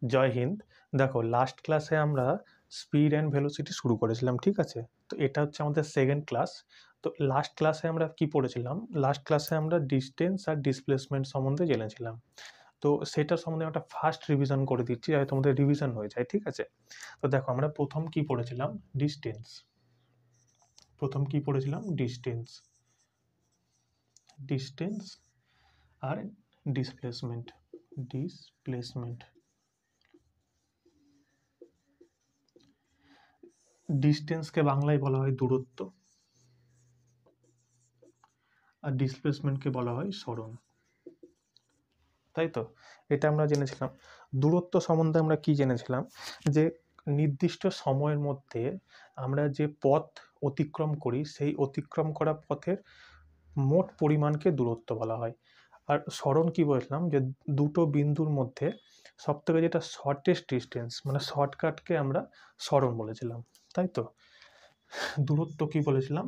জয় হিন্দ। দেখো, লাস্ট ক্লাসে আমরা স্পিড অ্যান্ড ভেলোসিটি শুরু করেছিলাম, ঠিক আছে? তো এটা হচ্ছে আমাদের সেকেন্ড ক্লাস। তো লাস্ট ক্লাসে আমরা কি পড়েছিলাম? লাস্ট ক্লাসে আমরা ডিস্টেন্স আর ডিসপ্লেসমেন্ট সম্বন্ধে জেনেছিলাম। তো সেটার সম্বন্ধে একটা ফার্স্ট রিভিশন করে দিচ্ছি, যাতে তোমাদের রিভিশন হয়ে যায়, ঠিক আছে? তো দেখো, আমরা প্রথম কি পড়েছিলাম? ডিস্টেন্স। প্রথম কি পড়েছিলাম? ডিস্টেন্স। ডিস্টেন্স আর ডিসপ্লেসমেন্ট। ডিসপ্লেসমেন্ট। ডিস্টেন্সকে বাংলায় বলা হয় দূরত্ব, আর ডিসপ্লেসমেন্টকে বলা হয় সরণ, তাই তো? এটা আমরা জেনেছিলাম। দূরত্ব সম্বন্ধে আমরা কি জেনেছিলাম? যে নির্দিষ্ট সময়ের মধ্যে আমরা যে পথ অতিক্রম করি, সেই অতিক্রম করা পথের মোট পরিমাণকে দূরত্ব বলা হয়। আর সরণ কি বলেছিলাম? যে দুটো বিন্দুর মধ্যে সবথেকে যেটা শর্টেস্ট ডিস্টেন্স, মানে শর্টকাটকে আমরা সরণ বলেছিলাম, তাই তো? দূরত্ব কি বলেছিলাম?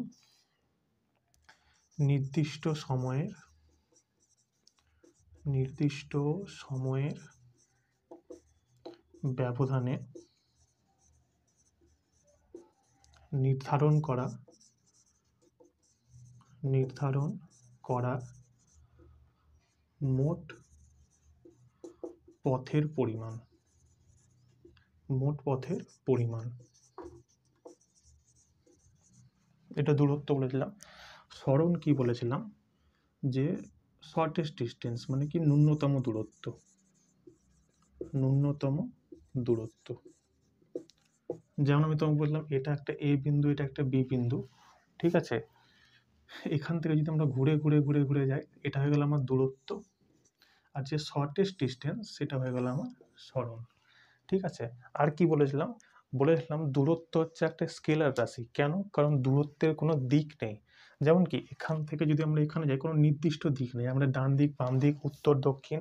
নির্দিষ্ট সময়ের ব্যবধানে নির্ধারণ করা মোট পথের পরিমাণ। এটা দূরত্ব বলেছিলাম। সরণ কি বলেছিলাম? যে শর্টেস্ট ডিস্টেন্স, মানে কি ন্যূনতম দূরত্ব। যেমন আমি তোমাকে বললাম, এটা একটা এ বিন্দু, এটা একটা বি বিন্দু, ঠিক আছে? এখান থেকে যদি আমরা ঘুরে ঘুরে ঘুরে ঘুরে যাই, এটা হয়ে গেল আমার দূরত্ব। আর যে শর্টেস্ট ডিস্টেন্স, সেটা হয়ে গেল আমার সরণ, ঠিক আছে? আর কি বলেছিলাম? দূরত্ব হচ্ছে একটা স্কেলার রাশি। কেন? কারণ দূরত্বের কোনো দিক নেই। যেমন কি এখান থেকে যদি আমরা এখানে যাই, কোনো নির্দিষ্ট দিক নেই, আমরা ডান দিক, বাম দিক, উত্তর, দক্ষিণ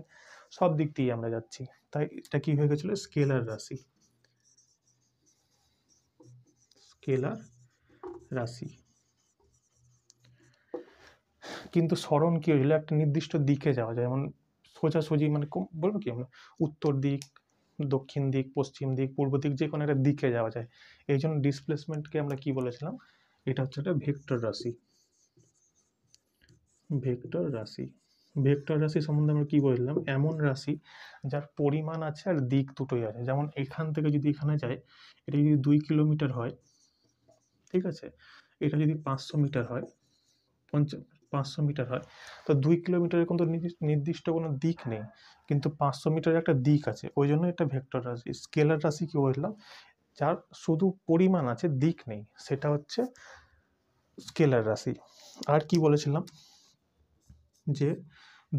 সব দিক দিয়ে আমরা যাচ্ছি। তাই এটা কি হয়ে গেছিল? স্কেলার রাশি। কিন্তু সরণ কি হয়েছিল? একটা নির্দিষ্ট দিকে যাওয়া যায়, যেমন সোজাসুজি, মানে বলবো কি আমরা উত্তর দিক, দক্ষিণ দিক, পশ্চিম দিক, পূর্ব দিক, যে কোনো একটা দিকে যাওয়া যায়। এই জন্য ডিসপ্লেসমেন্টকে আমরা কি বলেছিলাম? এটা হচ্ছে একটা ভেক্টর রাশি। ভেক্টর রাশি সম্বন্ধে আমরা কি বললাম? এমন রাশি যার পরিমাণ আছে আর দিক দুটোই আছে। যেমন এখান থেকে যদি এখানে যায়, এটা যদি 2 কিলোমিটার হয়, ঠিক আছে? এটা যদি 500 মিটার হয়, 500 মিটার হয়, তো 2 কিলোমিটারের কিন্তু নির্দিষ্ট কোনো দিক নেই, কিন্তু 500 মিটারের একটা দিক আছে। ওই জন্য এটা ভেক্টর রাশি। স্কেলার রাশি কি বললাম? যার শুধু পরিমাণ আছে, দিক নেই, সেটা হচ্ছে স্কেলার রাশি। আর কি বলেছিলাম? যে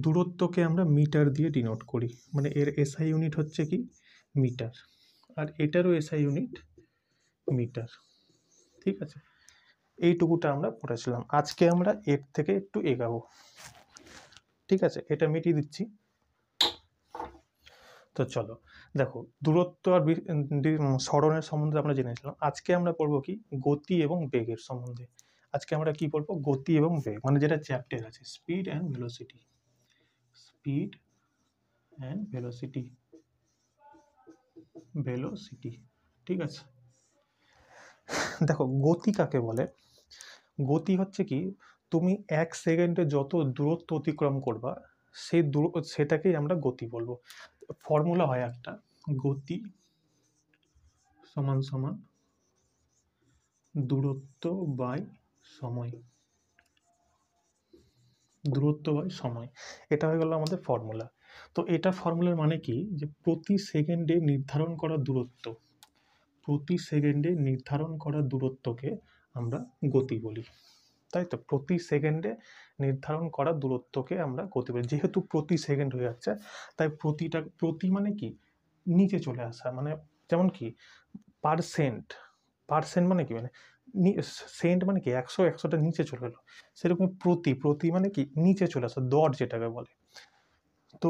দূরত্বকে আমরা মিটার দিয়ে ডিনোট করি, মানে এর এসআই ইউনিট হচ্ছে কি? মিটার। আর এটারও এসআই ইউনিট মিটার, ঠিক আছে? এইটুকুটা আমরা পড়েছিলাম। আজকে আমরা এর থেকে একটু এগাবো, ঠিক আছে? এটা মিটিয়ে দিচ্ছি। তো চলো, দেখো, দূরত্ব আর সরণের সম্বন্ধে আমরা জেনেছিলাম। আজকে আমরা পড়বো কি? গতি এবং বেগের সম্বন্ধে। আজকে আমরা কি পড়বো? গতি এবং বেগ, মানে যেটা চ্যাপ্টার আছে, স্পিড অ্যান্ড ভেলোসিটি। ঠিক আছে? দেখো, গতি কাকে বলে? গতি হচ্ছে কি? তুমি 1 সেকেন্ডে যত দূরত্ব অতিক্রম করবা, সেটাকেই আমরা গতি বলবো। ফর্মুলা হয় একটা, গতি সমান সমান দূরত্ব বাই সময়। এটা হয়ে গেল আমাদের ফর্মুলা। তো এটা ফর্মুলার মানে কি? যে প্রতি সেকেন্ডে নির্ধারণ করা দূরত্বকে আমরা গতি বলি, তাই তো? প্রতি সেকেন্ডে নির্ধারণ করা দূরত্বকে আমরা গতি বলি। যেহেতু প্রতি সেকেন্ড হয়ে যাচ্ছে, তাই প্রতি মানে কি? নিচে চলে আসা, মানে যেমন কি পার্সেন্ট মানে কি? মানে সেন্ট মানে কি? 100টা নিচে চলে এলো, সেরকম প্রতি মানে কি? নিচে চলে আসা, দর যেটাকে বলে। তো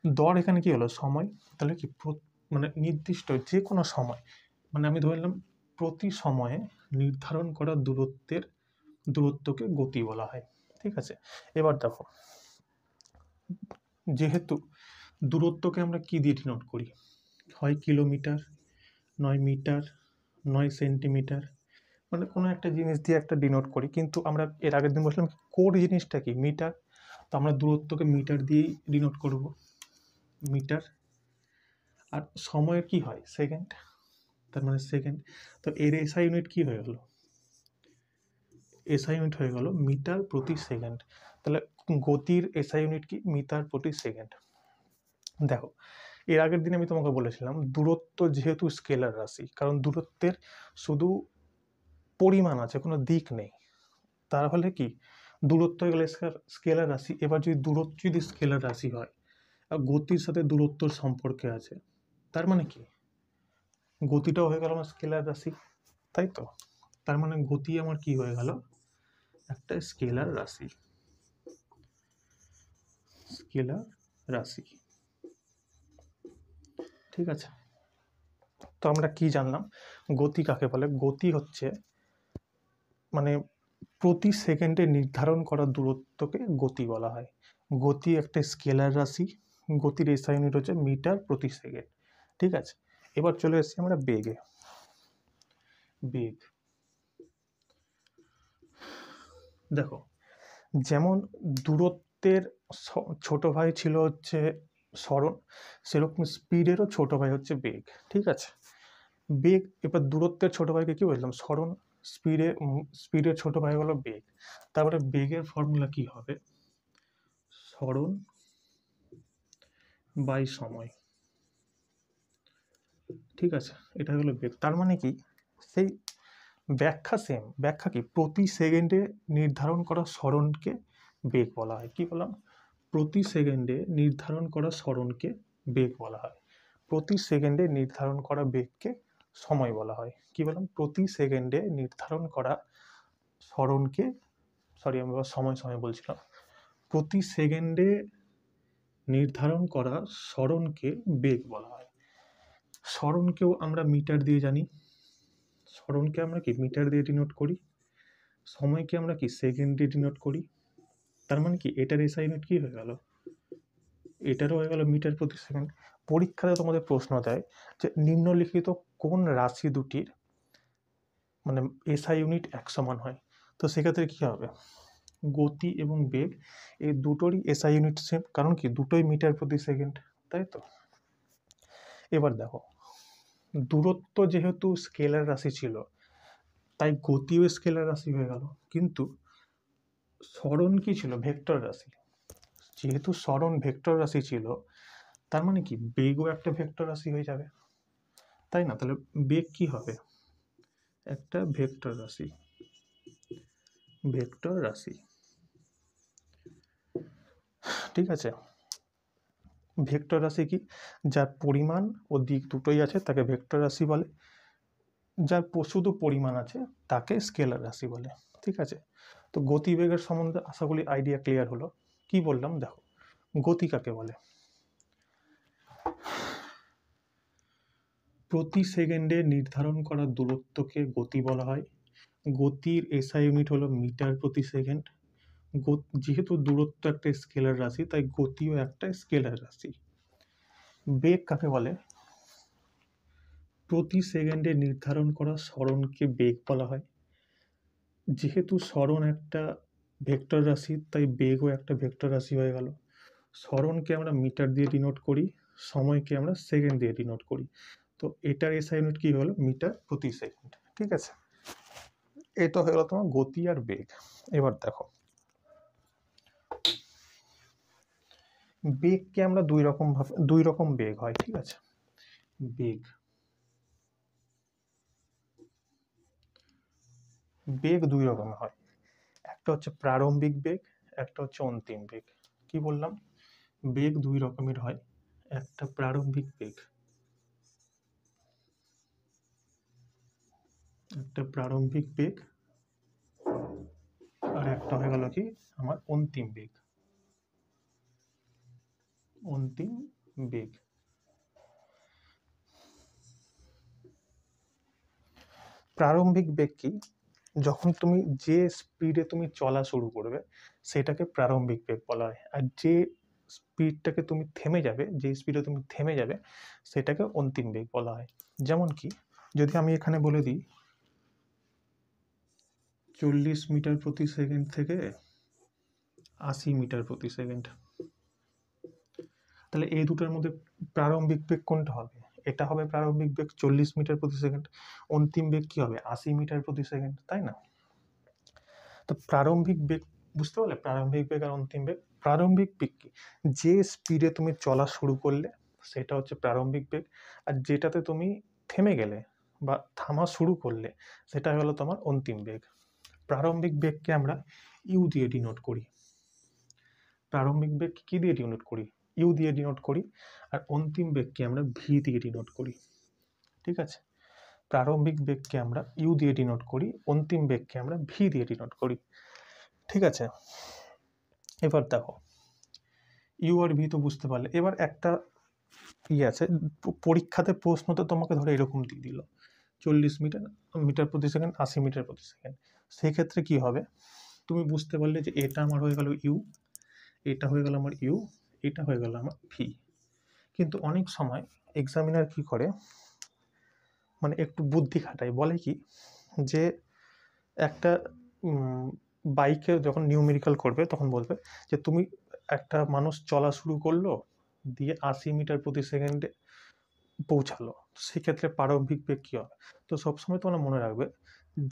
দর এখানে কি হলো? সময়। তাহলে কি মানে নির্দিষ্ট যে কোনো সময়, মানে আমি ধরে নিলাম প্রতি সময়ে নির্ধারণ করা দূরত্বকে গতি বলা হয়, ঠিক আছে? এবার দেখো, যেহেতু দূরত্বকে আমরা কি দিয়ে ডিনোট করি? হয় কিলোমিটার, নয় মিটার, নয় সেন্টিমিটার, মানে কোনো একটা জিনিস দিয়ে একটা ডিনোট করি। কিন্তু আমরা এর আগের দিন বলছিলাম কোর জিনিসটা কি মিটার, তো আমরা দূরত্বকে মিটার দিয়েই ডিনোট করব, মিটার। আর সময়ের কি হয় সেকেন্ড, তার মানে সেকেন্ড। তো এর এসআই ইউনিট কি হয়ে গেল, এসআই ইউনিট হয়ে গেল মিটার প্রতি সেকেন্ড। তাহলে গতির এসআই ইউনিট কি, মিটার প্রতি সেকেন্ড। দেখো এর আগের দিন আমি তোমাকে বলেছিলাম দূরত্ব যেহেতু স্কেলার রাশি, কারণ দূরত্বের শুধু পরিমাণ আছে, কোনো দিক নেই, তাহলে কি দূরত্ব হয়ে গেলে স্কেলার রাশি। এবার যদি দূরত্ব যদি স্কেলার রাশি হয় আর গতির সাথে দূরত্বর সম্পর্কে আছে, তার মানে কি গতিটাও হয়ে গেল আমার স্কেলার রাশি, তাই তো? তার মানে গতি আমার কি হয়ে গেল, একটা স্কেলার রাশি, স্কেলার রাশি। ঠিক আছে, তো আমরা কি জানলাম গতি কাকে বলে। গতি হচ্ছে মানে প্রতি সেকেন্ডে নির্ধারণ করা দূরত্বকে গতি বলা হয়। গতি একটা স্কেলার রাশি, গতির এসআই ইউনিট হচ্ছে মিটার প্রতি সেকেন্ড। ঠিক আছে, এবার চলে এসেছি আমরা বেগে। বেগ, দেখো যেমন দূরত্বের ছোট ভাই ছিল হচ্ছে সরণ, সেরকম স্পিডেরও ছোট ভাই হচ্ছে বেগ। ঠিক আছে, বেগ, এবার দূরত্বের ছোট ভাইকে কি বললাম, সরণ। স্পিডের ছোট ভাই হলো বেগ। তারপরে বেগের ফর্মুলা কি হবে, সরণ বাই সময়। ঠিক আছে, এটা হলো বেগ। তার মানে কি সেই ব্যাখ্যা সেম, ব্যাখ্যা কি প্রতি সেকেন্ডে নির্ধারণ করা সরণকে বেগ বলা হয়। কি বললাম, প্রতি সেকেন্ডে নির্ধারণ করা সরণকে বেগ বলা হয়। প্রতি সেকেন্ডে নির্ধারণ করা বেগকে সময় বলা হয়। কি বললাম, প্রতি সেকেন্ডে নির্ধারণ করা সরণকে, সরি আমি সময় সময় বলছিলাম, প্রতি সেকেন্ডে নির্ধারণ করা সরণকে বেগ বলা হয়। সরণকেও আমরা মিটার দিয়ে জানি, সরণকে আমরা কি মিটার দিয়ে ডিনোট করি, সময়কে আমরা কি সেকেন্ড দিয়ে ডিনোট করি। তার মানে কি এটার এসআই ইউনিট কি হয়ে গেল, এটারও হয়ে গেল মিটার প্রতি সেকেন্ড। পরীক্ষাতে তোমাদের প্রশ্ন দেয় যে নিম্নলিখিত কোন রাশি দুটির মানে এসআই ইউনিট এক সমান হয়, তো সেক্ষেত্রে কি হবে, গতি এবং বেগ এই দুটোরই এসআই ইউনিট সেম, কারণ কি দুটোই মিটার প্রতি সেকেন্ড, তাই তো? এবার দেখো দূরত্ব যেহেতু স্কেলার রাশি ছিল তাই গতিও স্কেলার রাশি হয়ে গেল, কিন্তু সরণ কি ছিল, ভেক্টর রাশি। যেহেতু সরণ ভেক্টর রাশি ছিল তার মানে কি বেগও একটা ভেক্টর রাশি হয়ে যাবে, তাই না? তাহলে বেগ কি হবে, একটা ভেক্টর রাশি, ভেক্টর রাশি। ঠিক আছে, ভেক্টর রাশি কি, যার পরিমাণ ও দিক দুটোই আছে তাকে ভেক্টর রাশি বলে, যার শুধু পরিমাণ আছে তাকে স্কেলার রাশি বলে। ঠিক আছে, তো গতিবেগের সম্বন্ধে আশা করি আইডিয়া ক্লিয়ার হলো। কি বললাম দেখো, গতি কাকে বলে, প্রতি সেকেন্ডে নির্ধারণ করা দূরত্বকে গতি বলা হয়। গতির এসআই ইউনিট হলো মিটার প্রতি সেকেন্ড। যেহেতু দূরত্ব একটা স্কেলার রাশি তাই গতিও একটা স্কেলার রাশি। বেগ কাকে বলে, প্রতি সেকেন্ডে নির্ধারণ করা সরণকে বেগ বলা হয়। যেহেতু সরণ একটা ভেক্টর রাশি তাই বেগও একটা ভেক্টর রাশি হয়ে গেল। সরণকে আমরা মিটার দিয়ে ডিনোট করি, সময়কে আমরা সেকেন্ড দিয়ে ডিনোট করি, তো এটার এসআই ইউনিট কি হলো, মিটার প্রতি সেকেন্ড। ঠিক আছে, এটা হয়ে গেল তোমার গতি আর বেগ। এবার দেখো বেগকে আমরা দুই রকম বেগ হয়। ঠিক আছে, বেগ, বেগ দুই রকমের হয়, একটা হচ্ছে প্রারম্ভিক বেগ, একটা হচ্ছে অন্তিম বেগ। কি বললাম, বেগ দুই রকমের হয়, একটা প্রারম্ভিক বেগ, একটা প্রারম্ভিক বেগ, আর একটা হয়ে গেল কি আমার অন্তিম বেগ, অন্তিম বেগ। প্রারম্ভিক বেগ কি, যখন তুমি যে স্পিডে তুমি চলা শুরু করবে সেটাকে প্রারম্ভিক বেগ বলা হয়, আর যে স্পিডটাকে তুমি থেমে যাবে, যে স্পিডে তুমি থেমে যাবে সেটাকে অন্তিম বেগ বলা হয়। যেমন কি যদি আমি এখানে বলে দিই 40 মিটার প্রতি সেকেন্ড থেকে 80 মিটার প্রতি সেকেন্ড, তাহলে এই দুটোর মধ্যে প্রারম্ভিক বেগ কোনটা হবে? এটা হবে প্রারম্ভিক বেগ 40 মিটার প্রতি সেকেন্ড, অন্তিম বেগ কি হবে? 80 মিটার প্রতি সেকেন্ড, তাই না? তো প্রারম্ভিক বেগ বুঝতে পারলে, প্রারম্ভিক বেগ আর অন্তিম বেগ। প্রারম্ভিক বেগ কি? যে স্পিডে তুমি চলা শুরু করলে সেটা হচ্ছে প্রারম্ভিক বেগ, আর যেটাতে তুমি থেমে গেলে বা থামা শুরু করলে সেটা হলো তোমার অন্তিম বেগ। প্রারম্ভিক বেগকে আমরা ইউ দিয়ে ডিনোট করি। প্রারম্ভিক বেগ কি দিয়ে ডিনোট করি? ইউ দিয়ে ডিনোট করি। আর অন্তিম বেগকে আমরা ভি দিয়ে ডিনোট করি। ঠিক আছে, প্রারম্ভিক বেগকে আমরা ইউ দিয়ে ডিনোট করি, অন্তিম বেগকে আমরা ভি দিয়ে ডিনোট করি। ঠিক আছে, এবার দেখো ইউ আর ভি তো বুঝতে পারলে। এবার একটা আছে, পরীক্ষাতে প্রশ্নতে তোমাকে ধরে এরকম দিয়ে দিল 40 মিটার প্রতি সেকেন্ড, 80 মিটার প্রতি সেকেন্ড। সেক্ষেত্রে কি হবে? তুমি বুঝতে পারলে যে এটা আমার হয়ে গেল ইউ, এটা হয়ে গেল আমার ইউ, এটা হয়ে গেল আমার ভি। কিন্তু অনেক সময় এক্সামিনার কি করে, মানে একটু বুদ্ধি খাটায়, বলে কি যে একটা বাইকে যখন নিউমেরিক্যাল করবে তখন বলবে যে তুমি একটা মানুষ চলা শুরু করলো দিয়ে 80 মিটার প্রতি সেকেন্ডে পৌঁছালো, সেক্ষেত্রে প্রারম্ভিক বেগ কী হবে? তো সবসময় তোমরা মনে রাখবে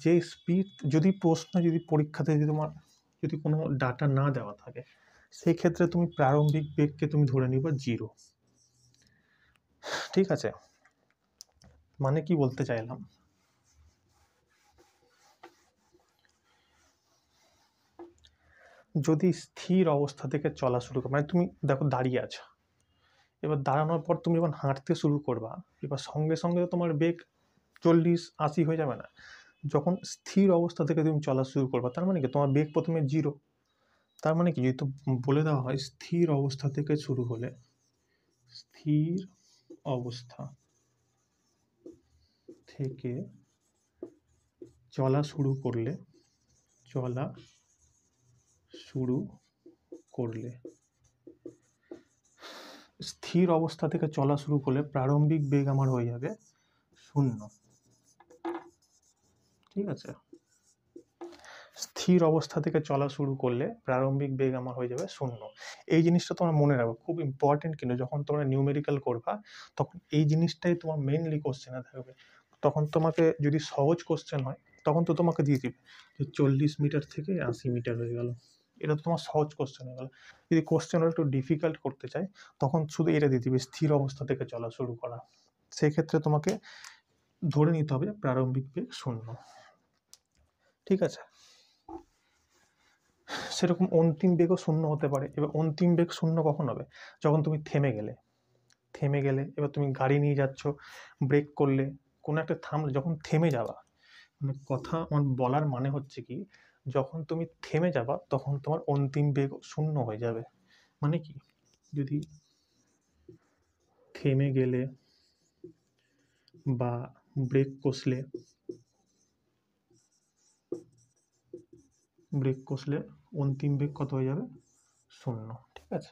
যে স্পিড, যদি প্রশ্ন, যদি পরীক্ষাতে যদি তোমার যদি কোনো ডাটা না দেওয়া থাকে সেই ক্ষেত্রে তুমি প্রারম্ভিক বেগকে তুমি ধরে নিবা 0। ঠিক আছে, মানে কি বলতে চাইলাম, যদি স্থির অবস্থা থেকে চলা শুরু করো, মানে তুমি দেখো দাঁড়িয়ে আছো, এবার দাঁড়ানোর পর তুমি যখন হাঁটতে শুরু করবা, এবার সঙ্গে সঙ্গে তো তোমার বেগ 40-80 হয়ে যাবে না। যখন স্থির অবস্থা থেকে তুমি চলা শুরু করবা তার মানে কি তোমার বেগ প্রথমে 0। তার মানে কি, যেহেতু বলে দেওয়া হয় স্থির অবস্থা থেকে শুরু হলে, স্থির অবস্থা থেকে চলা শুরু করলে, চলা শুরু করলে স্থির অবস্থা থেকে চলা শুরু করলে প্রারম্ভিক বেগ আমার হয়ে যাবে 0। ঠিক আছে, স্থির অবস্থা থেকে চলা শুরু করলে প্রারম্ভিক বেগ আমার হয়ে যাবে 0। এই জিনিসটা তোমার মনে রাখো, খুব ইম্পর্টেন্ট। কিন্তু যখন তোমরা নিউমেরিক্যাল করবা তখন এই জিনিসটাই তোমার মেইনলি কোশ্চেনে থাকবে। তখন তোমাকে যদি সহজ কোশ্চেন হয় তখন তো তোমাকে দিয়ে দিবে যে 40 মিটার থেকে 80 মিটার হয়ে গেল, এটা তো তোমার সহজ কোশ্চেন হয়ে গেল। যদি কোশ্চেন একটু ডিফিকাল্ট করতে চাই তখন শুধু এটা দিয়ে দিবে স্থির অবস্থা থেকে চলা শুরু করা। সেক্ষেত্রে তোমাকে ধরে নিতে হবে প্রারম্ভিক বেগ 0। ঠিক আছে, সেরকম অন্তিম বেগও 0 হতে পারে। এবার অন্তিম বেগ 0 কখন হবে? যখন তুমি থেমে গেলে। এবার তুমি গাড়ি নিয়ে যাচ্ছ, ব্রেক করলে, কোনো একটা থামলে, যখন থেমে যাবা, মানে কথা আমার বলার মানে হচ্ছে কি, যখন তুমি থেমে যাবা তখন তোমার অন্তিম বেগ 0 হয়ে যাবে। মানে কি, যদি থেমে গেলে বা ব্রেক কষলে অন্তিম বেগ কত হয়ে যাবে? 0। ঠিক আছে,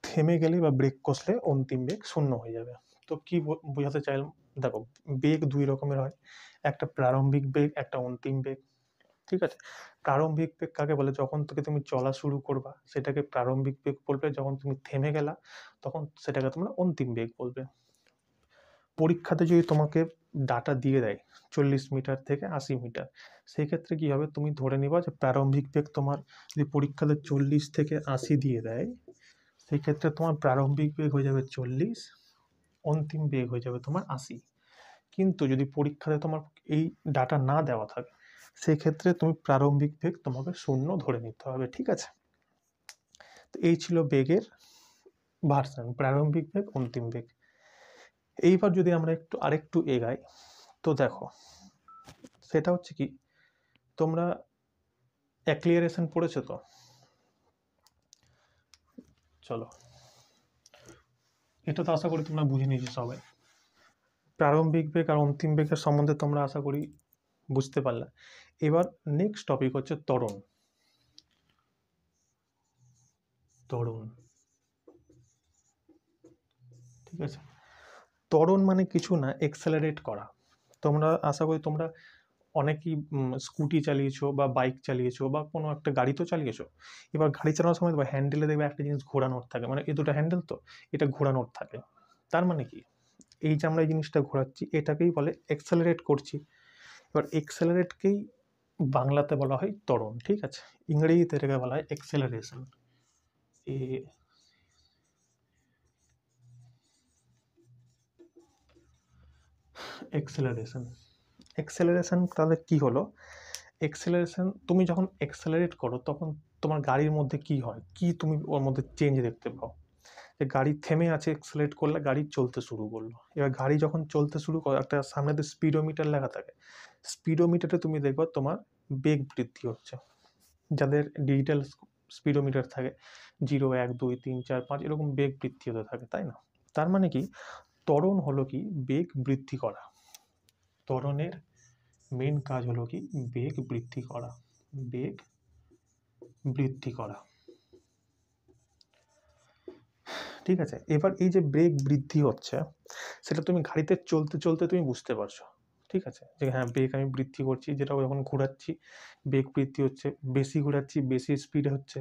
থেমে গেলে বা ব্রেক কষলে অন্তিম বেগ 0 হয়ে যাবে। তো কি বোঝাতে চাইলাম, দেখো বেগ দুই রকমের হয়, একটা প্রারম্ভিক বেগ, একটা অন্তিম বেগ। ঠিক আছে, প্রারম্ভিক বেগ কাকে বলে? যখন থেকে তুমি চলা শুরু করবা সেটাকে প্রারম্ভিক বেগ বলবে, যখন তুমি থেমে গেলা তখন সেটাকে তোমরা অন্তিম বেগ বলবে। পরীক্ষাতে যদি তোমাকে ডাটা দিয়ে দেয় 40 মিটার থেকে 80 মিটার, সেই ক্ষেত্রে কি হবে, তুমি ধরে নিবা যে প্রারম্ভিক বেগ তোমার, যদি পরীক্ষাতে 40 থেকে 80 দিয়ে দেয় সেই ক্ষেত্রে তোমার প্রারম্ভিক বেগ হয়ে যাবে 40, অন্তিম বেগ হয়ে যাবে তোমার 80। কিন্তু যদি পরীক্ষাতে তোমার এই ডাটা না দেওয়া থাকে সেই ক্ষেত্রে তুমি প্রারম্ভিক বেগ তোমাকে 0 ধরে নিতে হবে। ঠিক আছে, তো এই ছিল বেগের ভার্সন, প্রারম্ভিক বেগ, অন্তিম বেগ। এইবার যদি আমরা আরেকটু এগাই, তো দেখো সেটা হচ্ছে কি, তোমরা অ্যাক্সিলারেশন পড়েছো তো? চলো, এটা তো আশা করি তোমরা বুঝে নিয়েছো সবাই। প্রারম্ভিক বেগ আর অন্তিম বেগের সম্বন্ধে তোমরা আশা করি বুঝতে পারলা। এবার নেক্সট টপিক হচ্ছে ত্বরণ। ঠিক আছে। ত্বরণ মানে কিছু না, এক্সেলারেট করা। তোমরা আশা করি তোমরা অনেকেই স্কুটি চালিয়েছো বা বাইক চালিয়েছো বা কোনো একটা গাড়ি তো চালিয়েছো। এবার গাড়ি চালানোর সময় দেখবে হ্যান্ডেলে দেখবে একটা জিনিস ঘোরানোর থাকে, মানে এই দুটো হ্যান্ডেল তো, এটা ঘোরানোর থাকে। তার মানে কি, এই যে আমরা এই জিনিসটা ঘোরাচ্ছি এটাকেই বলে এক্সেলারেট করছি। এবার এক্সেলারেটকেই বাংলাতে বলা হয় ত্বরণ, ঠিক আছে। ইংরেজিতে এটাকে বলা হয় এক্সেলারেশন। এক্সেলারেশন এক্সেলারেশন তাহলে কি হলো? এক্সেলারেশন, তুমি যখন এক্সেলারেট করো তখন তোমার গাড়ির মধ্যে কি হয়, কি তুমি ওর মধ্যে চেঞ্জ দেখতে পাও? যে গাড়ি থেমে আছে, এক্সেলারেট করলে গাড়ি চলতে শুরু করলো। এবার গাড়ি যখন চলতে শুরু করে একটা সামনেতে স্পিডোমিটার লেখা থাকে, স্পিডোমিটারে তুমি দেখবে তোমার বেগ বৃদ্ধি হচ্ছে। যাদের ডিজিটাল স্পিডোমিটার থাকে 0, 1, 2, 3, 4, 5 এরকম বেগ বৃদ্ধি হতে থাকে, তাই না? তার মানে কি, ত্বরণ হলো কি বেগ বৃদ্ধি করা। ত্বরণের মেন কাজ হলো কি বেগ বৃদ্ধি করা, বেগ বৃদ্ধি করা, ঠিক আছে। এবার এই যে বেগ বৃদ্ধি হচ্ছে সেটা তুমি গাড়িতে চলতে চলতে তুমি বুঝতে পারছো, ঠিক আছে, যে হ্যাঁ বেগ আমি বৃদ্ধি করছি, যেটা যখন ঘোরাচ্ছি বেগ বৃদ্ধি হচ্ছে, বেশি ঘোরাচ্ছি বেশি স্পিডে হচ্ছে,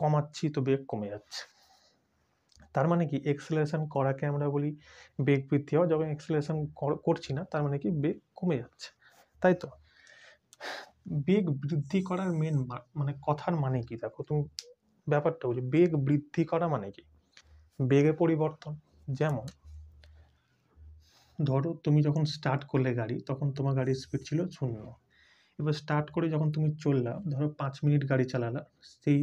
কমাচ্ছি তো বেগ কমে যাচ্ছে। তার মানে কি, এক্সেলারেশন করাকে আমরা বলি বেগ বৃদ্ধি হওয়া, যখন এক্সেলারেশন করছি না তার মানে কি বেগ কমে যাচ্ছে, তাই তো। বেগ বৃদ্ধি করার মেন মানে কথার মানে কি, দেখো তুমি ব্যাপারটা বুঝো, বেগ বৃদ্ধি করা মানে কি, বেগে পরিবর্তন। যেমন ধরো তুমি যখন স্টার্ট করলে গাড়ি, তখন তোমার গাড়ির স্পিড ছিল 0। এবার স্টার্ট করে যখন তুমি চললা, ধরো 5 মিনিট গাড়ি চালালা, সেই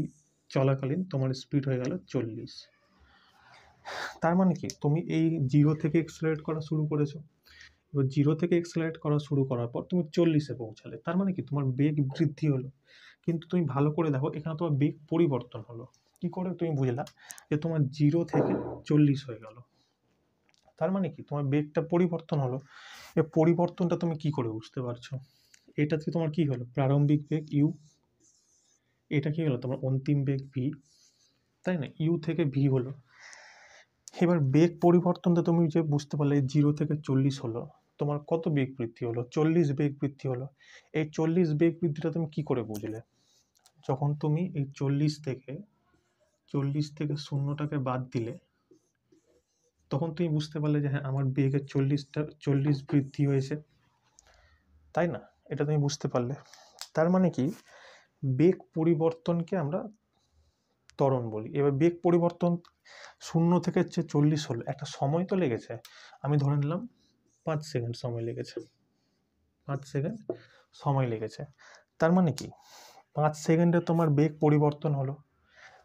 চলাকালীন তোমার স্পিড হয়ে গেল 40। তার মানে কি, তুমি এই 0 থেকে এক্সেলারেট করা শুরু করেছো। এবার 0 থেকে এক্সেলারেট করা শুরু করার পর তুমি 40-এ পৌঁছালে, তার মানে কি তোমার বেগ বৃদ্ধি হলো। কিন্তু তুমি ভালো করে দেখো, এখানে তোমার বেগ পরিবর্তন হলো। কি করে তুমি বুঝলা যে তোমার 0 থেকে 40 হয়ে গেল? তার মানে কি তোমার বেগটা পরিবর্তন হলো। এই পরিবর্তনটা তুমি কি করে বুঝতে পারছো? এটাতে তোমার কি হলো, প্রারম্ভিক বেগ ইউ, এটা কি হলো তোমার অন্তিম বেগ ভি, তাই না? ইউ থেকে ভি হলো। এবার বেগ পরিবর্তনটা তুমি যে বুঝতে পারলে 0 থেকে 40 হলো, তোমার কত বেগ বৃদ্ধি হলো? 40 বেগ বৃদ্ধি হলো। এই 40 বেগ বৃদ্ধিটা তুমি কি করে বুঝলে? যখন তুমি এই 40 থেকে শূন্যটাকে বাদ দিলে, তখন তুমি বুঝতে পারলে যে হ্যাঁ আমার বেগের 40 বৃদ্ধি হয়েছে, তাই না? এটা তুমি বুঝতে পারলে। তার মানে কি, বেগ পরিবর্তনকে আমরা ত্বরণ বলি। এবার বেগ পরিবর্তন 0 থেকে 40 হলো, একটা সময় তো লেগেছে। আমি ধরে নিলাম 5 সেকেন্ড সময় লেগেছে, 5 সেকেন্ড সময় লেগেছে। তার মানে কি, 5 সেকেন্ডে তোমার বেগ পরিবর্তন হলো।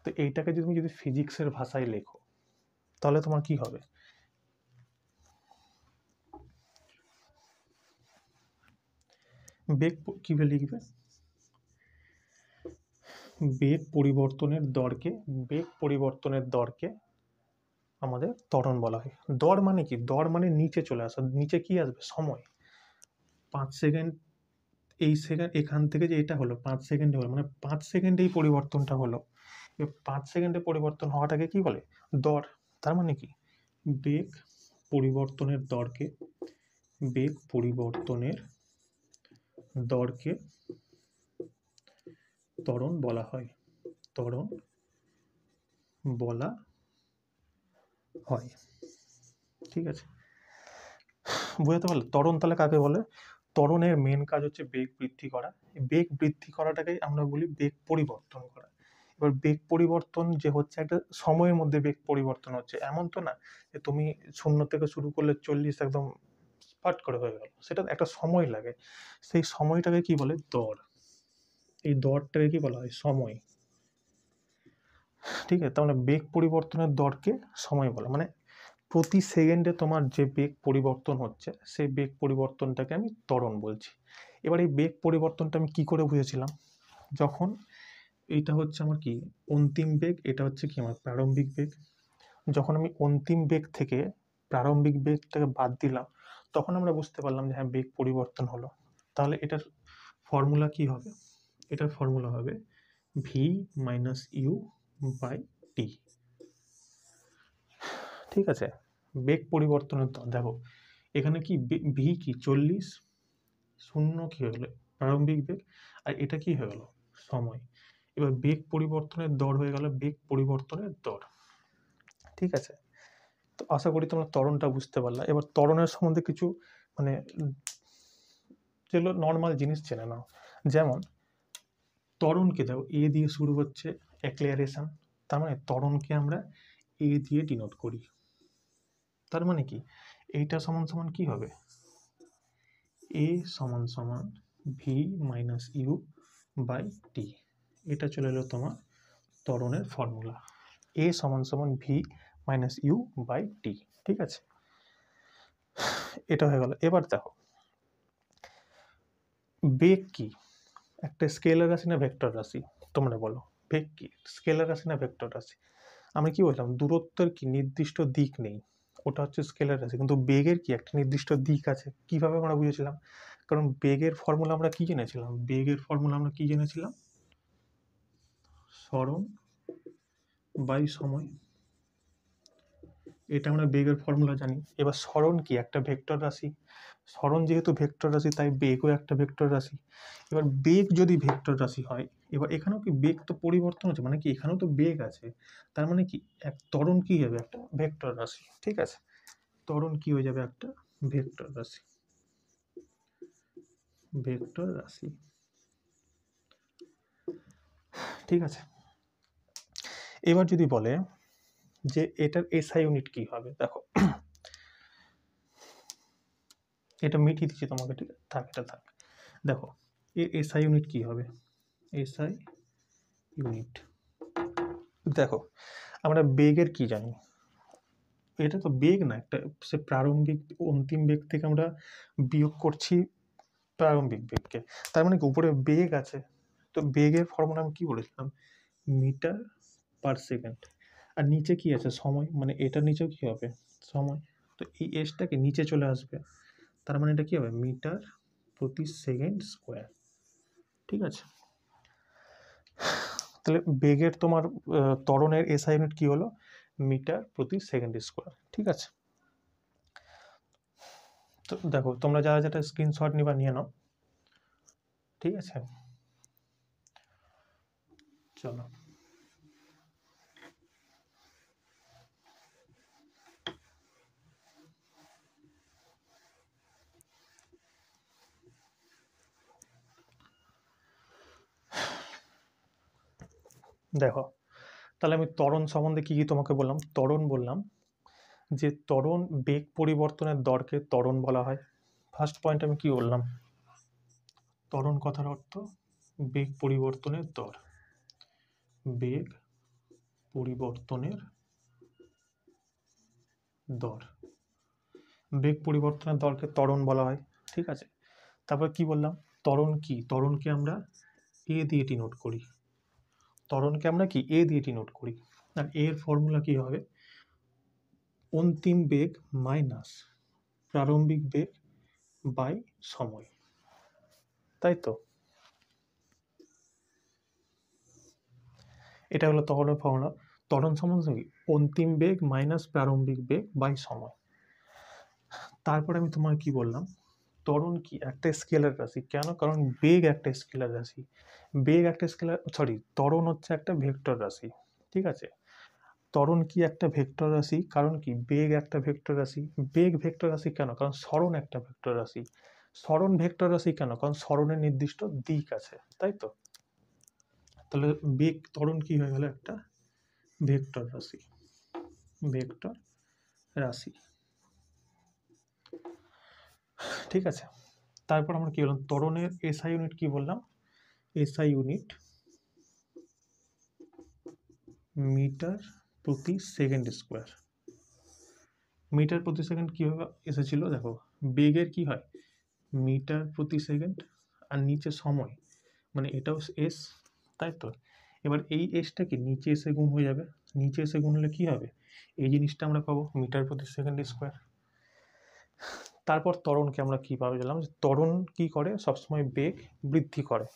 তো এইটাকে তুমি যদি ফিজিক্সের ভাষায় লেখো, তাহলে তোমার কি হবে? বেগ কিভাবে লিখবে? বেগ পরিবর্তনের দরকে আমাদের ত্বরণ বলা হয়। দর মানে কি, দর মানে নিচে চলে আসা, নিচে কি আসবে? সময়। 5 সেকেন্ড, এই সেকেন্ড এখান থেকে যে এটা হলো 5 সেকেন্ডে হলো, মানে 5 সেকেন্ডে এই পরিবর্তনটা হলো। 5 সেকেন্ডে পরিবর্তন হওয়াটাকে কি বলে? দর। তার মানে কি, বেগ পরিবর্তনের দরকে বেগ পরিবর্তনের দরকে ত্বরণ বলা হয়, ত্বরণ বলা হয়, ঠিক আছে। বুঝতে পারলে? ত্বরণ তাহলে কাকে বলে? ত্বরণের মেন কাজ হচ্ছে বেগ বৃদ্ধি করা। বেগ বৃদ্ধি করাটাকেই আমরা বলি বেগ পরিবর্তন করা। এবার বেগ পরিবর্তন যে হচ্ছে, একটা সময়ের মধ্যে বেগ পরিবর্তন হচ্ছে, এমন তো না যে তুমি 0 থেকে শুরু করলে 40 একদম স্পাট করে হয়ে গেল। সেটা একটা সময় লাগে। সেই সময়টাকে কি বলে? দর। এই দরটাকে কি বলা হয়? সময়। ঠিক আছে, তার মানে বেগ পরিবর্তনের দরকে সময় বলা, মানে প্রতি সেকেন্ডে তোমার যে বেগ পরিবর্তন হচ্ছে সেই বেগ পরিবর্তনটাকে আমি ত্বরণ বলছি। এবার এই বেগ পরিবর্তনটা আমি কি করে বুঝেছিলাম? যখন এইটা হচ্ছে আমার কি অন্তিম বেগ, এটা হচ্ছে কি আমার প্রারম্ভিক বেগ। যখন আমি অন্তিম বেগ থেকে প্রারম্ভিক বেগটাকে বাদ দিলাম, তখন আমরা বুঝতে পারলাম যে হ্যাঁ বেগ পরিবর্তন হলো। তাহলে এটার ফর্মুলা কি হবে? এটার ফর্মুলা হবে ভি মাইনাস ইউ বাই টি, ঠিক আছে। বেগ পরিবর্তনের দর দেখো এখানে কি ভি কি 40, শূন্য কি হয়ে গেলো প্রারম্ভিক বেগ, আর এটা কি হয়ে গেল সময়। এবার বেগ পরিবর্তনের দর হয়ে গেল বেগ পরিবর্তনের দর। ঠিক আছে, তো আশা করি তোমরা ত্বরণটা বুঝতে পারলা। এবার ত্বরণের সম্বন্ধে কিছু মানে যেগুলো নর্মাল জিনিস জেনে নাও। যেমন ত্বরণকে দেখো এ দিয়ে শুরু হচ্ছে অ্যাক্সিলারেশন, তার মানে ত্বরণকে আমরা এ দিয়ে ডিনোট করি। তার মানে কি এইটা সমান সমান কি হবে, এ সমান সমান ভি মাইনাস ইউ বাই টি। এটা চলে এলো তোমার ত্বরণের ফর্মুলা, এ সমান সমান ভি মাইনাস ইউ বাই টি। ঠিক আছে, এটা হয়ে গেল। এবার দেখো বেগ কি একটা স্কেলার রাশি না ভেক্টর রাশি, তোমরা বলো বেগ কি স্কেলার রাশি না ভেক্টর রাশি। আমি কি বললাম দূরত্বের কি নির্দিষ্ট দিক নেই, ওটা হচ্ছে স্কেলার রাশি, কিন্তু বেগের কি একটা নির্দিষ্ট দিক আছে। কিভাবে আমরা বুঝেছিলাম, কারণ বেগের ফর্মুলা আমরা কি জেনেছিলাম, বেগের ফর্মুলা আমরা কি জেনেছিলাম, সরণ বাই সময়, এটা আমরা বেগের ফর্মুলা জানি। এবার সরণ কি একটা ভেক্টর রাশি, সরণ যেহেতু ভেক্টর রাশি তাই বেগও একটা ভেক্টর রাশি। এবার বেগ যদি ভেক্টর রাশি হয়, এবার এখানেও কি বেগ তো পরিবর্তন হচ্ছে, মানে কি এখানেও তো বেগ আছে, তার মানে কি এক ত্বরণ কি হবে একটা ভেক্টর রাশি। ঠিক আছে, ত্বরণ কি হয়ে যাবে একটা ভেক্টর রাশি, ভেক্টর রাশি। ঠিক আছে, এবার যদি বলে যে এটার এসআই ইউনিট কি হবে, দেখো এটা মিটিয়ে দিচ্ছি তোমাকে, ঠিক আছে থাক এটা থাক। দেখো এর এসআই ইউনিট কি হবে, এসআই ইউনিট দেখো আমরা বেগের কি জানি, এটা তো বেগ না একটা সে প্রারম্ভিক অন্তিম বেগ থেকে আমরা বিয়োগ করছি প্রারম্ভিক বেগকে, তার মানে কি উপরে বেগ আছে, তো বেগের ফর্মুলা আমি কি বলেছিলাম মিটার পার সেকেন্ড, আর নিচে কি আছে সময়, মানে এটার নিচেও কি হবে সময়, তো এই এসটাকে নিচে চলে আসবে, তার মানে এটা কি হবে মিটার প্রতি সেকেন্ড স্কোয়ার। ঠিক আছে, তাহলে বেগের তোমার ত্বরণের এসআই ইউনিট কি হলো মিটার প্রতি সেকেন্ড স্কোয়ার। ঠিক আছে, তো দেখো তোমরা যারা যেটা স্ক্রিনশট নিবা নিয়ে নাও। ঠিক আছে, চলো দেখো, তাহলে আমি ত্বরণ সম্বন্ধে কি কি তোমাকে বললাম, ত্বরণ বললাম যে ত্বরণ বেগ পরিবর্তনের দরকে ত্বরণ বলা হয়। ফার্স্ট পয়েন্ট আমি কি বললাম, ত্বরণ কথার অর্থ বেগ পরিবর্তনের দর, বেগ পরিবর্তনের দর, বেগ পরিবর্তনের দরকে ত্বরণ বলা হয়। ঠিক আছে, তারপর কি বললাম ত্বরণ কি, ত্বরণকে আমরা এ দিয়ে ডিনোট করি, ত্বরণকে আমরা কি এ দিয়ে ডিনোট করি, আর এর ফর্মুলা কি হবে অন্তিম বেগ মাইনাস প্রারম্ভিক বেগ বাই সময়। তাই তো, এটা হলো ত্বরণের ফর্মুলা। ত্বরণ সমান কি অন্তিম বেগ মাইনাস প্রারম্ভিক বেগ বাই সময়। তারপরে আমি তোমাকে কি বললাম ত্বরণ কি একটা স্কেলার রাশি, কেন কারণ বেগ একটা স্কেলার রাশি, বেগ একটা স্কেলার সরি ত্বরণ হচ্ছে একটা ভেক্টর রাশি। ঠিক আছে, ত্বরণ কি একটা ভেক্টর রাশি, কারণ কি বেগ একটা ভেক্টর রাশি, বেগ ভেক্টর রাশি কেন কারণ সরণ একটা ভেক্টর রাশি, সরণ ভেক্টর রাশি কেন কারণ সরণের নির্দিষ্ট দিক আছে। তাই তো, তাহলে বেগ ত্বরণ কি হয়ে গেল একটা ভেক্টর রাশি, ভেক্টর রাশি। ঠিক আছে, তারপর আমরা কি বললাম ত্বরণের এসআই ইউনিট কি বললাম, এসআই ইউনিট মিটার প্রতি সেকেন্ড স্কোয়ার। মিটার প্রতি সেকেন্ড কিভাবে এসেছিল দেখো বেগের কি হয় মিটার প্রতি সেকেন্ড, আর নিচে সময় মানে এটাও এস। তাই তো, এবার এই এসটাকে নিচে এসে গুণ হয়ে যাবে, নিচে এসে গুণ হলে কি হবে এই জিনিসটা আমরা পাবো মিটার প্রতি সেকেন্ড স্কোয়ার। তারপর ত্বরণকে আমরা কি পাবো বললাম যে ত্বরণ কি করে সবসময় বেগ বৃদ্ধি করে,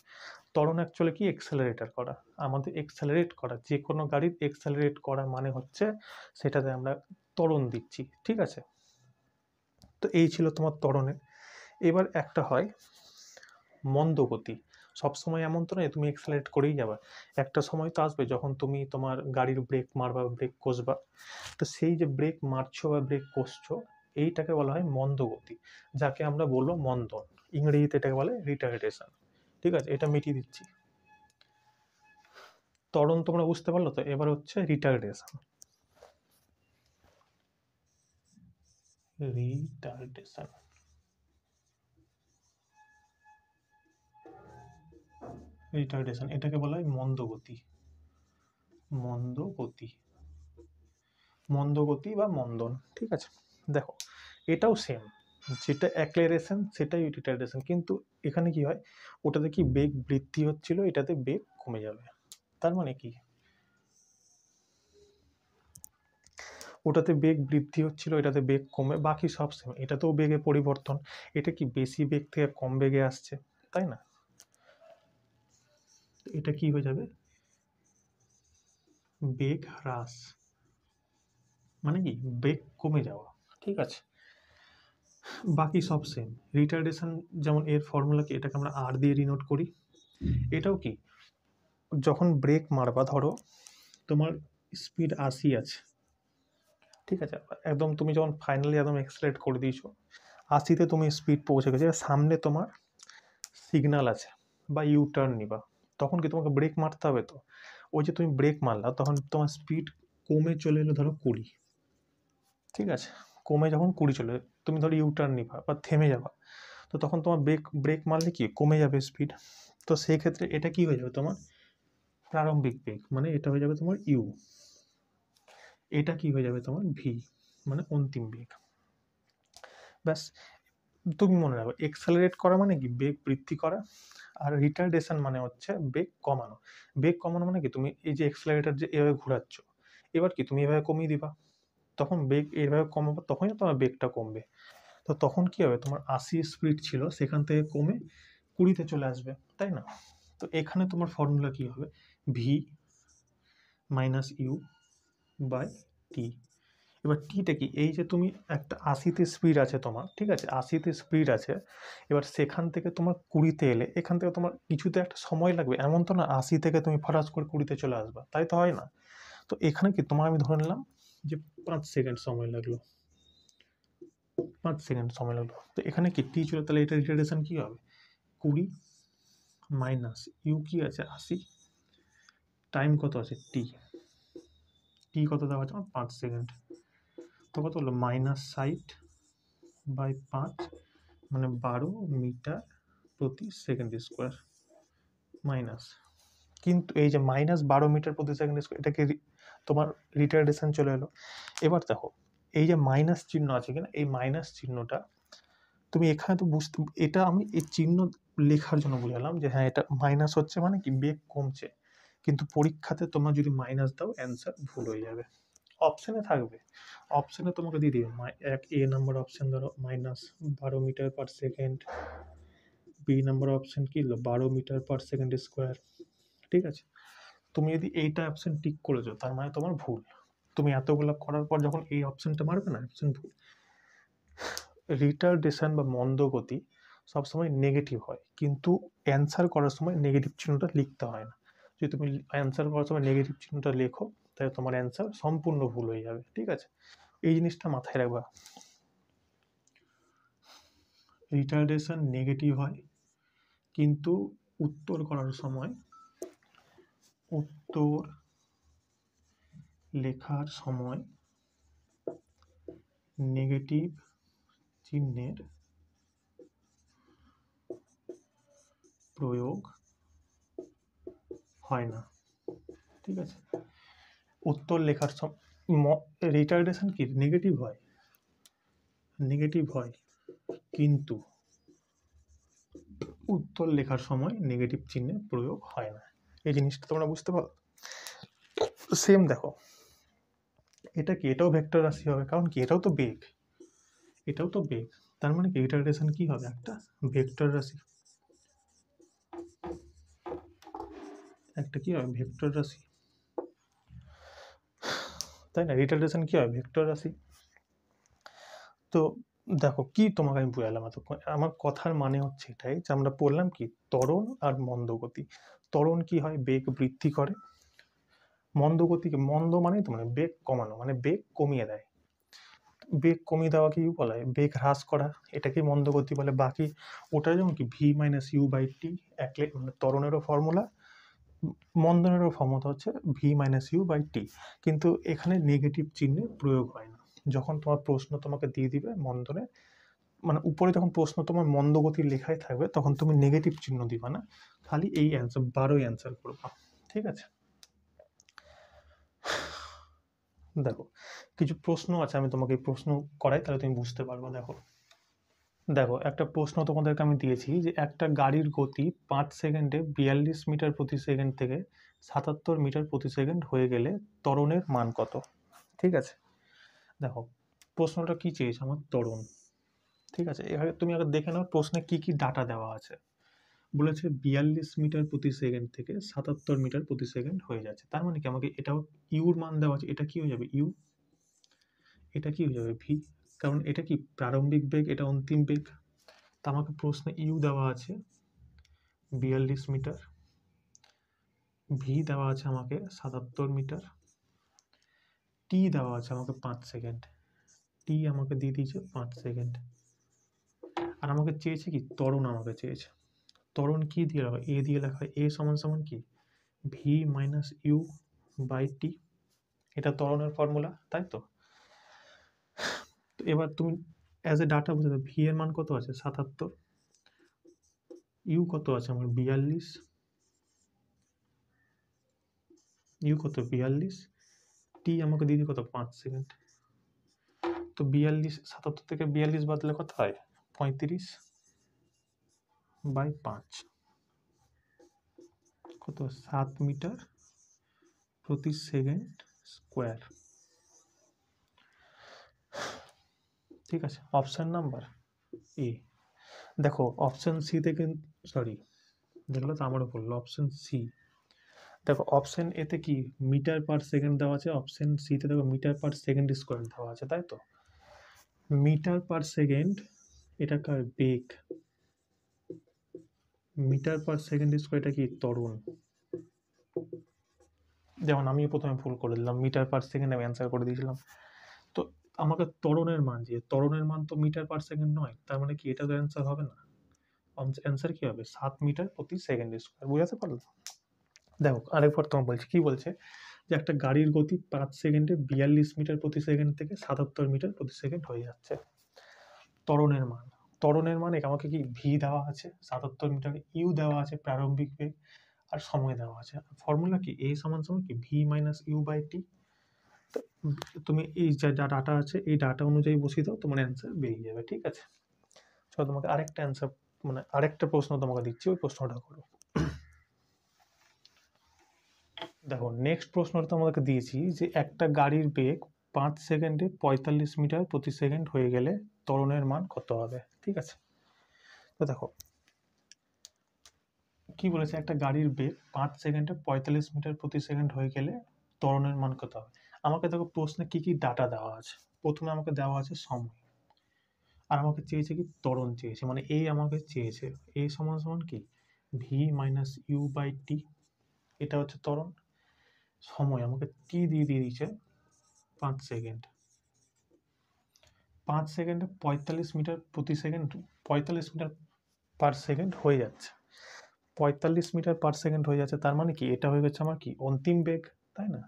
ত্বরণ অ্যাকচুয়ালি কি এক্সেলারেটর করা, আমাদের এক্সেলারেট করা, যে কোনো গাড়ির এক্সেলারেট করা মানে হচ্ছে সেটাতে আমরা ত্বরণ দিচ্ছি, ঠিক আছে। তো এই ছিল তোমার ত্বরণের। এবার একটা হয় মন্দগতি। সবসময় এমন তো নয় তুমি এক্সেলারেট করেই যাবা, একটা সময় তো আসবে যখন তুমি তোমার গাড়ির ব্রেক মারবা, ব্রেক কষবা, তো সেই যে ব্রেক মারছো বা ব্রেক কষছো এইটাকে বলা হয় মন্দগতি, যাকে আমরা বলবো মন্দন, ইংরেজিতে এটাকে বলে রিটার্ডেশন, ঠিক আছে। এটা মিটিয়ে দিচ্ছি। ত্বরণ তোমরা বুঝতে পারলো তো, এবার হচ্ছে রিটার্ডেশন। রিটার্ডেশন রিটার্ডেশন এটাকে বলা হয় মন্দগতি, মন্দগতি, মন্দগতি বা মন্দন, ঠিক আছে। দেখো এটাও সেম, যেটা অ্যাক্সেলারেশন সেটাই রিটার্ডেশন, কিন্তু এখানে কি হয়, ওটাতে কি বেগ বৃদ্ধি হচ্ছিল, এটাতে বেগ কমে যাবে। তার মানে কি, ওটাতে বেগ বৃদ্ধি হচ্ছিল, এটাতে বেগ কমে, বাকি সব সেম, এটাতেও বেগে পরিবর্তন, এটা কি বেশি বেগ থেকে কম বেগে আসছে, তাই না। এটা কি হয়ে যাবে, বেগ হ্রাস, মানে কি বেগ কমে যাওয়া, ঠিক আছে। বাকি সব সেম। রিটার্ডেশন যেমন এর ফর্মুলা কি, এটাকে আমরা আর দিয়ে রিনোট করি। এটাও কি, যখন ব্রেক মারবা, ধরো তোমার স্পিড 80 আছে, ঠিক আছে, একদম তুমি যখন ফাইনালি একদম এক্সেলারেট করে দিয়েছো, 80-তে তুমি স্পিড পৌঁছে গেছে, সামনে তোমার সিগন্যাল আছে বা ইউ টার্ন নিবা, তখন কি তোমাকে ব্রেক মারতে হবে, তো ওই যে তুমি ব্রেক মারলা তখন তোমার স্পিড কমে চলে এলো ধরো 20, ঠিক আছে, কমে যখন 20 চলে, তুমি ধরো ইউ টার্ন নিবা বা থেমে যাবা, তো তখন তোমার ব্রেক মারলে কি কমে যাবে স্পিড, তো সেই ক্ষেত্রে এটা কি হয়ে যাবে তোমার প্রারম্ভিক বেগ, মানে এটা হয়ে যাবে তোমার ইউ, এটা কি হয়ে যাবে তোমার ভি, মানে অন্তিম বেগ। ব্যাস, তুমি মনে রাখো এক্সেলারেট করা মানে কি বেগ বৃদ্ধি করা, আর রিটার্ডেশন মানে হচ্ছে বেগ কমানো। বেগ কমানো মানে কি, তুমি এই যে এক্সেলারেটর যে এভাবে ঘোরাচ্ছ, এবার কি তুমি এভাবে কমিয়ে দিবা, তখন বেগ এইভাবে কমাবো, তখনই তোমার বেগটা কমবে। তো তখন কি হবে, তোমার 80 স্পিড ছিল সেখান থেকে কমে 20-তে চলে আসবে, তাই না। তো এখানে তোমার ফর্মুলা কি হবে, ভি মাইনাস ইউ বাই টি। এবার টিটা কি, এই যে তুমি একটা 80-তে স্পিড আছে তোমার, ঠিক আছে, 80-তে স্পিড আছে, এবার সেখান থেকে তোমার 20-তে এলে, এখান থেকে তোমার কিছুতে একটা সময় লাগবে, এমন তো না 80 থেকে তুমি ফটাস করে 20-তে চলে আসবা, তাই তো হয় না। তো এখানে কি তোমার আমি ধরে নিলাম যে 5 সেকেন্ড সময় লাগলো, 5 সেকেন্ড সময় লাগলো, তো এখানে কি টি ছিল, তাহলে এটা রিটার্ডেশন কি হবে, 20 মাইনাস ইউ কি আছে 80, টাইম কত আছে টি, টি কত দেওয়া আছে 5 সেকেন্ড, তো কত হলো -60/5, মানে 12 মিটার প্রতি সেকেন্ড স্কোয়ার, মাইনাস, কিন্তু এই যে -12 মিটার প্রতি সেকেন্ড স্কোয়ার, এটাকে তোমার রিটার্ডেশন চলে এলো। এবার দেখো এই যে মাইনাস চিহ্ন আছে কিনা, এই মাইনাস চিহ্নটা তুমি এখানে তো বুঝতে, এটা আমি এই চিহ্ন লেখার জন্য বুঝালাম যে হ্যাঁ এটা মাইনাস হচ্ছে মানে কি বেগ কমছে, কিন্তু পরীক্ষাতে তোমরা যদি মাইনাস দাও অ্যান্সার ভুল হয়ে যাবে, অপশনে থাকবে, অপশনে তোমাকে দিয়ে দিবে এক এ নাম্বার অপশন ধরো -12 metre per second, B number option কি 12 মিটার পার সেকেন্ড স্কোয়ার, ঠিক আছে। তুমি যদি এইটা অপশন টিক করেছো তার মানে তোমার ভুল, তুমি এতগুলো করার পর যখন এই অপশনটা মারবে না, অপশন ভুল। রিটার্ডেশন বা মন্দগতি সবসময় নেগেটিভ হয়, কিন্তু অ্যান্সার করার সময় নেগেটিভ চিহ্নটা লিখতে হয় না, যদি তুমি অ্যান্সার করার সময় নেগেটিভ চিহ্নটা লেখো তাহলে তোমার অ্যান্সার সম্পূর্ণ ভুল হয়ে যাবে, ঠিক আছে, এই জিনিসটা মাথায় রাখবা। রিটার্ডেশন নেগেটিভ হয়, কিন্তু উত্তর করার সময়, উত্তর লেখার সময় নেগেটিভ চিহ্নের প্রয়োগ হয় না, ঠিক আছে। উত্তর লেখার সময় রিটার্ডেশন কি নেগেটিভ হয়, নেগেটিভ হয়, কিন্তু উত্তর লেখার সময় নেগেটিভ চিহ্নের প্রয়োগ হয় না, এই জিনিসটা তোমরা বুঝতে পারো। সেম দেখো এটা কি, এটাও ভেক্টর রাশি হবে, কারণ কি এটাও তো বেগ, এটাও তো বেগ, তার মানে কি রিটার্ডেশন কি হবে একটা ভেক্টর রাশি। একটা কি হয় ভেক্টর রাশি, তাই না? রিটার্ডেশন কি হয় ভেক্টর রাশি। তো দেখো কি তোমাকে আমি বুঝালাম এতক্ষণ, আমার কথার মানে হচ্ছে এটাই যে আমরা পড়লাম কি ত্বরণ আর মন্দগতি। ত্বরণ কি হয় বেগ বৃদ্ধি করে, মন্দগতিকে মন্দ মানে তো মানে বেগ কমানো, মানে বেগ কমিয়ে দেয়। বেগ কমিয়ে দেওয়া কি বলা হয়, বেগ হ্রাস করা, এটাকে মন্দগতি বলে। বাকি ওটা যেমন কি ভি মাইনাস ইউ বাই টি, মানে ত্বরণেরও ফর্মুলা, মন্দনেরও ফর্মুলা হচ্ছে ভি মাইনাস ইউ বাই টি। কিন্তু এখানে নেগেটিভ চিহ্নের প্রয়োগ হয় না। যখন তোমার প্রশ্ন তোমাকে দিয়ে দিবে মন্দনে, মানে উপরে যখন প্রশ্ন তোমার মন্দগতির লেখাই থাকবে তখন তুমি নেগেটিভ চিহ্ন দিবা না, খালি এই অ্যান্সার 12ই অ্যান্সার করবা। ঠিক আছে, দেখো কিছু প্রশ্ন আছে, আমি তোমাকে এই প্রশ্ন করাই তাহলে তুমি বুঝতে পারবে। দেখো দেখো একটা প্রশ্ন তোমাদেরকে আমি দিয়েছি যে একটা গাড়ির গতি 5 সেকেন্ডে 42 মিটার প্রতি সেকেন্ড থেকে 77 মিটার প্রতি সেকেন্ড হয়ে গেলে ত্বরণের মান কত। ঠিক আছে, দেখো প্রশ্নটা কি চেয়েছে আমার ত্বরণ। ঠিক আছে, এখানে তুমি আগে দেখে নাও প্রশ্নে কি কি ডাটা দেওয়া আছে। বলেছে 42 মিটার প্রতি সেকেন্ড থেকে 77 মিটার প্রতি সেকেন্ড হয়ে যাচ্ছে, তার মানে কি আমাকে এটাও ইউর মান দেওয়া আছে, এটা কি হয়ে যাবে ইউ, এটা কি হয়ে যাবে ভি, কারণ এটা কি প্রারম্ভিক বেগ, এটা অন্তিম বেগ। তা আমাকে প্রশ্নে ইউ দেওয়া আছে 42 মিটার, ভি দেওয়া আছে আমাকে 77 মিটার, টি দেওয়া আছে আমাকে 5 সেকেন্ড, টি আমাকে দিয়ে দিয়েছে 5 সেকেন্ড। আর আমাকে চেয়েছে কি ত্বরণ, আমাকে চেয়েছে ত্বরণ কি দিয়ে লেখা, এ দিয়ে লেখা হয়, এ সমান সমান কি ভি মাইনাস ইউ বাই টি, এটা ত্বরণের ফর্মুলা, তাই তো। তো এবার তুমি অ্যাজ এ ডাটা বুঝে দাও, ভি এর মান কত আছে 77, ইউ কত আছে আমার 42, ইউ কত 42, টি আমাকে দিয়ে দিই কত 5 সেকেন্ড। তো 42, 77 থেকে 42 বাদলে কত হয় 35 বাই 5, কত 7 মিটার প্রতি সেকেন্ড স্কোয়ার। ঠিক আছে, অপশন নাম্বার এ। দেখো অপশন সি থেকে, সরি দেখলো তো আমারও বললো অপশন সি। দেখো অপশন এতে কি মিটার পার সেকেন্ড দেওয়া আছে, অপশন সিতে দেখো মিটার পার সেকেন্ড স্কোয়ার দেওয়া আছে, তাই তো। মিটার পার সেকেন্ড এটা কার বেগ, মিটার পার সেকেন্ড স্কোয়ার এটা কি ত্বরণ। যেমন আমি প্রথমে ভুল করে দিলাম, মিটার পার সেকেন্ড আমি অ্যান্সার করে দিয়েছিলাম। তো আমাকে ত্বরণের মান, যে ত্বরণের মান তো মিটার পার সেকেন্ড নয়, তার মানে কি এটা তো অ্যান্সার হবে না। অ্যান্সার কি হবে 7 মিটার প্রতি সেকেন্ড স্কোয়ার, বুঝাতে পারলো। দেখো আরেকবার তোমার বলছি, কি বলছে যে একটা গাড়ির গতি 5 সেকেন্ডে 42 মিটার প্রতি সেকেন্ড থেকে 77 মিটার প্রতি সেকেন্ড হয়ে যাচ্ছে। ত্বরণের মান, ত্বরণের মানে আমাকে কি ভি দেওয়া আছে 77 মিটার, ইউ দেওয়া আছে প্রারম্ভিক বেগ, আর সময় দেওয়া আছে। ফর্মুলা কি এ সমান সমান কি ভি মাইনাস ইউ বাই টি। তুমি এই যে ডাটা আছে এই ডাটা অনুযায়ী বসিয়ে দাও, তোমার অ্যান্সার বেরিয়ে যাবে। ঠিক আছে, চলো তোমাকে আরেকটা অ্যান্সার, মানে আরেকটা প্রশ্ন তোমাকে দিচ্ছি, ওই প্রশ্নটা করো। দেখো নেক্সট প্রশ্নটা তোমাদেরকে দিয়েছি যে একটা গাড়ির বেগ 5 সেকেন্ডে 45 মিটার প্রতি সেকেন্ড হয়ে গেলে ত্বরণের মান কত হবে। ঠিক আছে, তো দেখো কি বলেছে, একটা গাড়ির বেগ 5 সেকেন্ডে 45 মিটার প্রতি সেকেন্ড হয়ে গেলে ত্বরণের মান কত হবে। আমাকে দেখো প্রশ্নে কি কি ডাটা দেওয়া আছে। প্রথমে আমাকে দেওয়া আছে সময়, আর আমাকে চেয়েছে কি ত্বরণ চেয়েছে, মানে এই আমাকে চেয়েছে এ সমান সমান কি ভি মাইনাস ইউ বাই টি, এটা হচ্ছে ত্বরণ। সময় আমাকে টি দিয়ে দিয়েছে 5 সেকেন্ড, 5 সেকেন্ডে 45 মিটার প্রতি সেকেন্ড, 45 মিটার পার সেকেন্ড হয়ে যাচ্ছে, 45 মিটার পার সেকেন্ড হয়ে যাচ্ছে, তার মানে কি এটা হয়ে গেছে আমার কি অন্তিম বেগ, তাই না।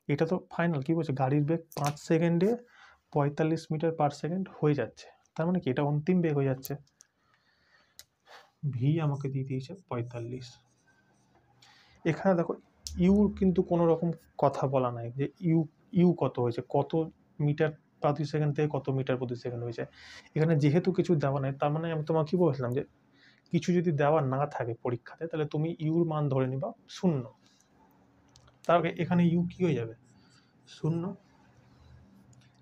এটা তো ফাইনাল, কি বলছে গাড়ির বেগ 5 সেকেন্ডে 45 মিটার পার সেকেন্ড হয়ে যাচ্ছে, তার মানে কি এটা অন্তিম বেগ হয়ে যাচ্ছে। ভি আমাকে দিয়ে দিয়েছে 45। এখানে দেখো ইউ কিন্তু কোনো রকম কথা বলা নাই যে ইউ, ইউ কত হয়েছে, কত মিটার প্রতি সেকেন্ড থেকে কত মিটার প্রতি সেকেন্ড হয়েছে। এখানে যেহেতু কিছু দেওয়া নাই, তার মানে আমি তোমাকে কি বলছিলাম যে কিছু যদি দেওয়া না থাকে পরীক্ষাতে তাহলে তুমি ইউর মান ধরে নিবা 0, তার আগে এখানে ইউ কি হয়ে যাবে 0।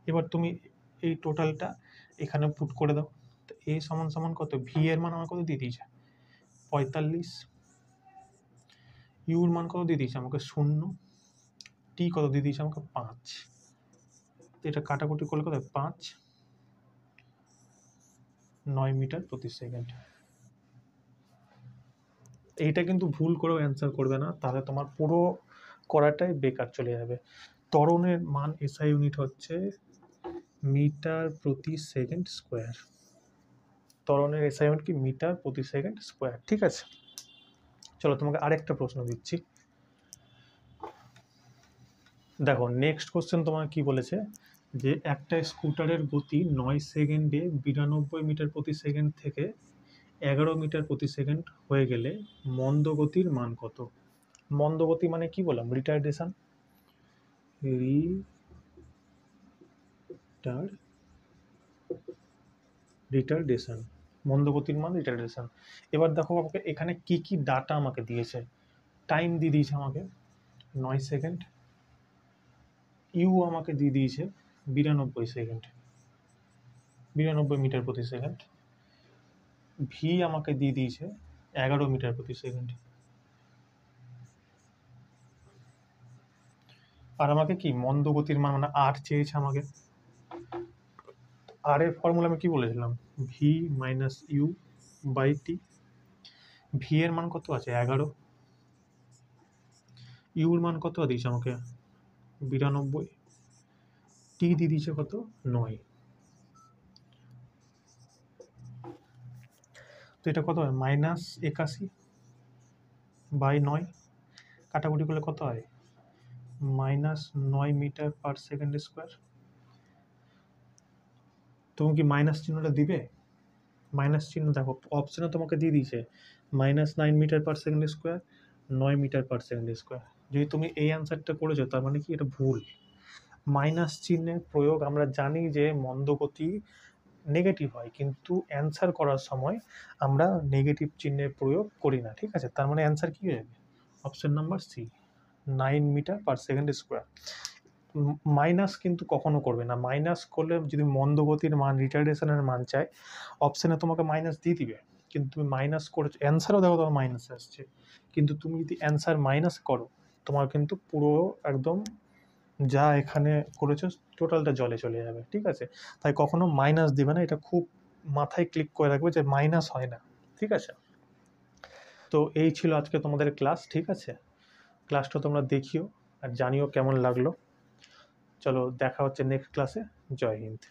এবার তুমি এই টোটালটা এখানে পুট করে দাও, তো এ সমান সমান কত, ভি এর মান আমার কত দিয়ে দিয়েছে 45, ইউর মান কত দিয়ে দিয়েছে আমাকে 0, টি কত দিয়ে দিয়েছে আমাকে 5। এটা কাটাকুটি করলে কত 5 9 মিটার প্রতি সেকেন্ড। এইটা কিন্তু ভুল করেও অ্যান্সার করবে না, তাহলে তোমার পুরো করাটাই বেকার চলে যাবে। ত্বরণের মান এসআই ইউনিট হচ্ছে মিটার প্রতি সেকেন্ড স্কোয়ার। ত্বরণের এসআই ইউনিট কি মিটার প্রতি সেকেন্ড স্কোয়ার, ঠিক আছে। চলো তোমাকে আরেকটা প্রশ্ন দিচ্ছি, দেখো নেক্সট কোশ্চেন তোমাকে কি বলেছে, যে একটা স্কুটারের গতি 9 সেকেন্ডে 92 মিটার প্রতি সেকেন্ড থেকে 11 মিটার প্রতি সেকেন্ড হয়ে গেলে মন্দ গতির মান কত? মন্দ গতি মানে কি বললাম, রিটার্ডেশন, রিটার্ডেশন, মন্দ গতির মান রিটার্ডেশন। এবার দেখো আমাকে এখানে কি কি ডাটা আমাকে দিয়েছে, টাইম দিয়ে দিয়েছে আমাকে 9 সেকেন্ড, ইউ আমাকে দিয়ে দিয়েছে 92 সেকেন্ড, 92 মিটার প্রতি সেকেন্ড, ভি আমাকে দিয়ে দিয়েছে 11 মিটার প্রতি সেকেন্ড, আর আমাকে কি মন্দ গতির মান মানে আর চেয়েছে আমাকে। আর এর ফর্মুলা আমি কি বলেছিলাম, V minus U by T. V এর মান কত আছে 11, ইউর মান কত দিয়েছে আমাকে 92, টি দিয়ে দিয়েছে কত 9। তো এটা কত হয় -81 বাই 9, কাটাকুটি করলে কত হয় -9 মিটার পার সেকেন্ড স্কোয়ার। তুমি কি মাইনাস চিহ্নটা দিবে? মাইনাস চিহ্ন দেখো অপশনে তোমাকে দিয়ে দিয়েছে -9 metre per second square, 9 metre per second square. যদি তুমি এই অ্যান্সারটা করেছো তার মানে কি এটা ভুল। মাইনাস চিহ্নের প্রয়োগ আমরা জানি যে মন্দগতি নেগেটিভ হয়, কিন্তু অ্যান্সার করার সময় আমরা নেগেটিভ চিহ্নের প্রয়োগ করি না, ঠিক আছে। তার মানে অ্যান্সার কী হয়ে যাবে, option number C 9 metre per second square. Minus কিন্তু কখনো করবে না, মাইনাস করলে যদি মন্দগতির মান রিটার্ডেশনের মান চায় অপশানে তোমাকে মাইনাস দিয়ে দিবে, কিন্তু তুমি মাইনাস করেছো, অ্যান্সারও দেখো তোমার মাইনাস আসছে, কিন্তু তুমি যদি অ্যান্সার মাইনাস করো তোমার কিন্তু পুরো একদম যা এখানে করেছো টোটালটা জলে চলে যাবে, ঠিক আছে। তাই কখনো মাইনাস দিবে না, এটা খুব মাথায় ক্লিক করে রাখবে যে মাইনাস হয় না, ঠিক আছে। তো এই ছিল আজকে তোমাদের ক্লাস, ঠিক আছে। ক্লাসটা তোমরা দেখিও আর জানিও কেমন লাগলো। চলো দেখা হচ্ছে নেক্সট ক্লাসে। জয় হিন্দ।